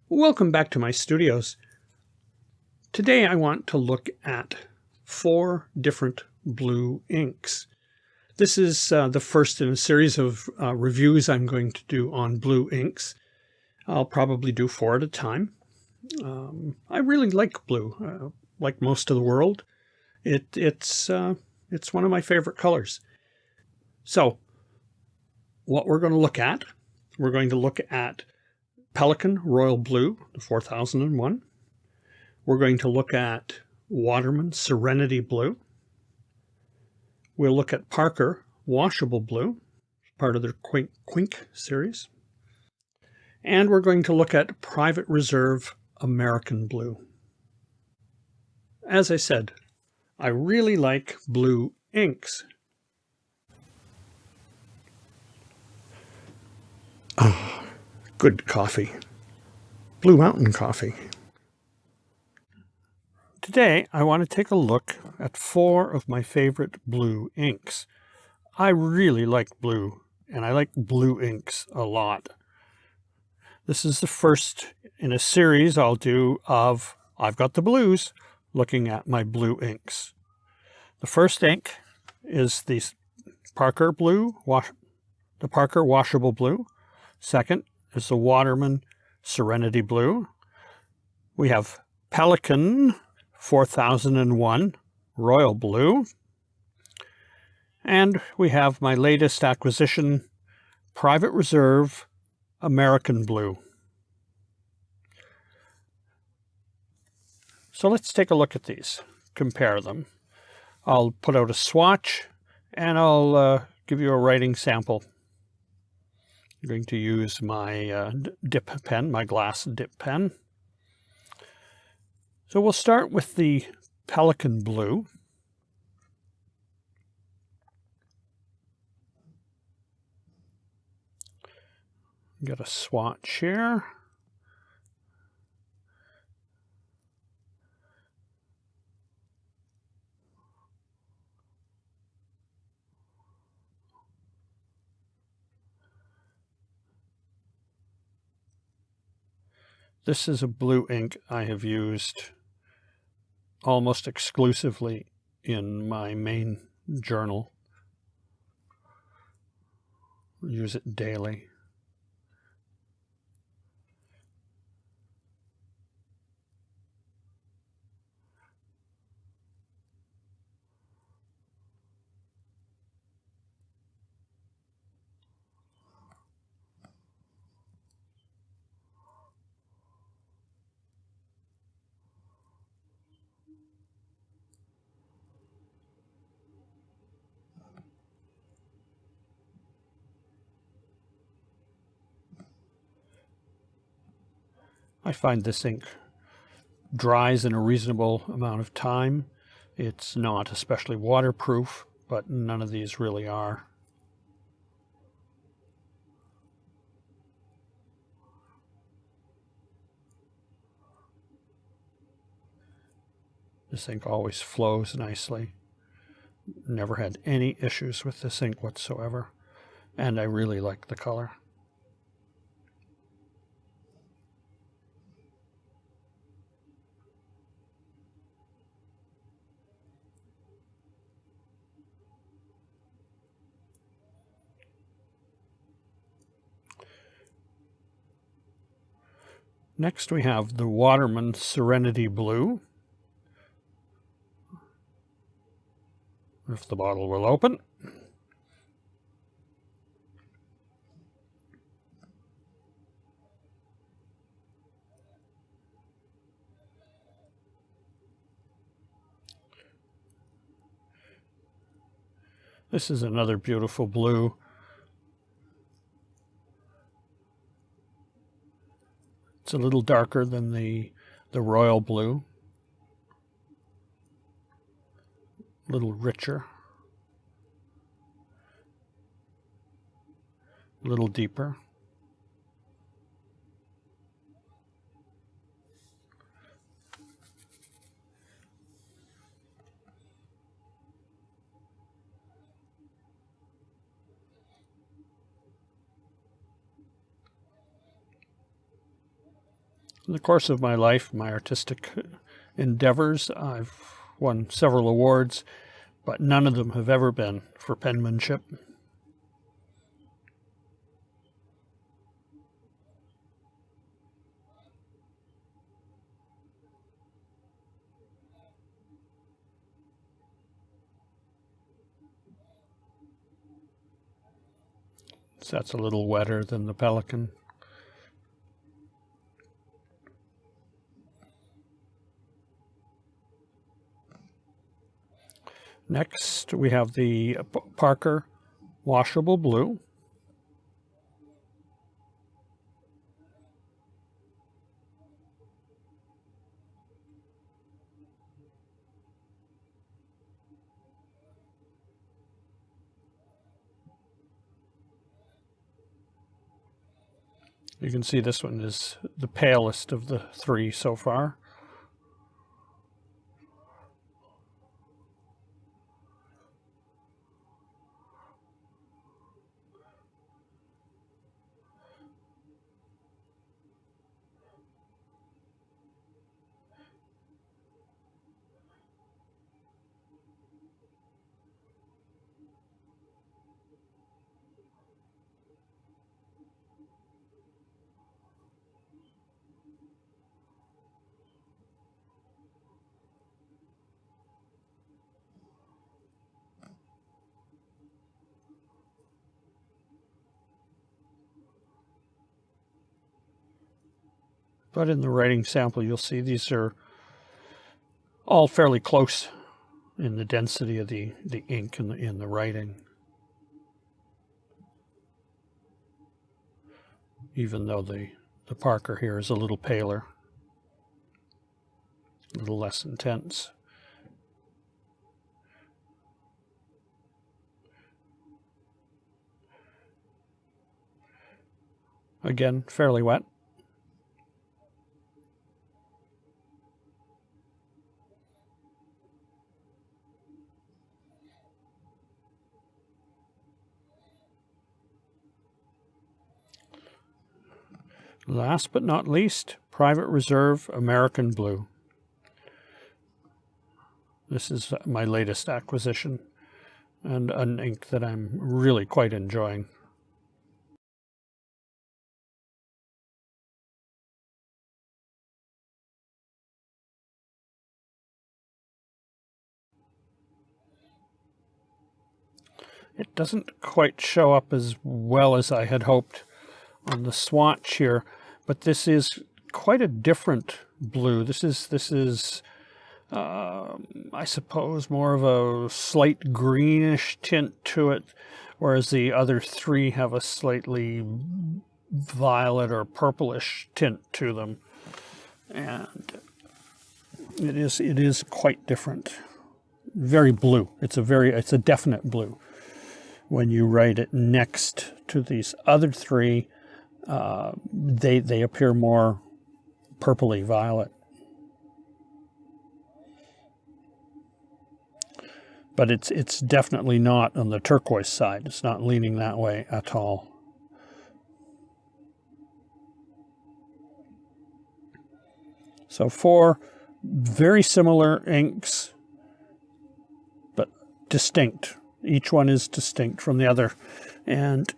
Welcome back to my studios. Today I want to look at 4 different blue inks. This is the first in a series of reviews I'm going to do on blue inks. I'll probably do 4 at a time. I really like blue, like most of the world. It's one of my favorite colors. So what we're going to look at Pelikan Royal Blue, the 4001. We're going to look at Waterman Serenity Blue. We'll look at Parker Washable Blue, part of their Quink series. And we're going to look at Private Reserve American Blue. As I said, I really like blue inks. Oh, good coffee. Blue Mountain coffee. Today, I want to take a look at 4 of my favorite blue inks. I really like blue, and I like blue inks a lot. This is the first in a series I'll do of I've Got the Blues, looking at my blue inks. The first ink is the Parker Washable Blue. Second is the Waterman Serenity Blue. We have Pelikan 4001 Royal Blue. And we have my latest acquisition, Private Reserve American Blue. So let's take a look at these, compare them. I'll put out a swatch and I'll give you a writing sample. I'm going to use my dip pen, my glass dip pen. So we'll start with the Pelikan Blue. Got a swatch here. This is a blue ink I have used almost exclusively in my main journal. I use it daily. I find this ink dries in a reasonable amount of time. It's not especially waterproof, but none of these really are. This ink always flows nicely. Never had any issues with this ink whatsoever, and I really like the color. Next we have the Waterman Serenity Blue. If the bottle will open. This is another beautiful blue. It's a little darker than the royal blue. A little richer. A little deeper. In the course of my life, my artistic endeavors, I've won several awards, but none of them have ever been for penmanship. So that's a little wetter than the Pelikan. Next, we have the Pelikan Washable Blue. You can see this one is the palest of the three so far. But in the writing sample, you'll see these are all fairly close in the density of the ink in the writing. Even though the Parker here is a little paler, a little less intense. Again, fairly wet. Last but not least, Private Reserve American Blue. This is my latest acquisition and an ink that I'm really quite enjoying. It doesn't quite show up as well as I had hoped on the swatch here, but this is quite a different blue. This is I suppose more of a slight greenish tint to it, whereas the other three have a slightly violet or purplish tint to them, and it is quite different. Very blue. It's a definite blue. When you write it next to these other three, they appear more purpley violet. But it's definitely not on the turquoise side. It's not leaning that way at all. So 4 very similar inks, but distinct. Each one is distinct from the other, and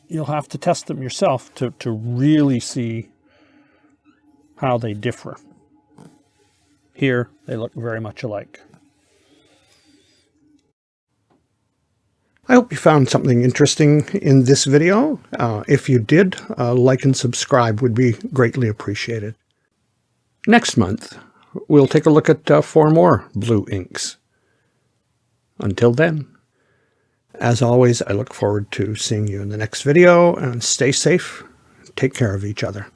you'll have to test them yourself to really see how they differ. Here, they look very much alike. I hope you found something interesting in this video. If you did, like and subscribe would be greatly appreciated. Next month, we'll take a look at 4 more blue inks. Until then, as always, I look forward to seeing you in the next video, and stay safe. Take care of each other.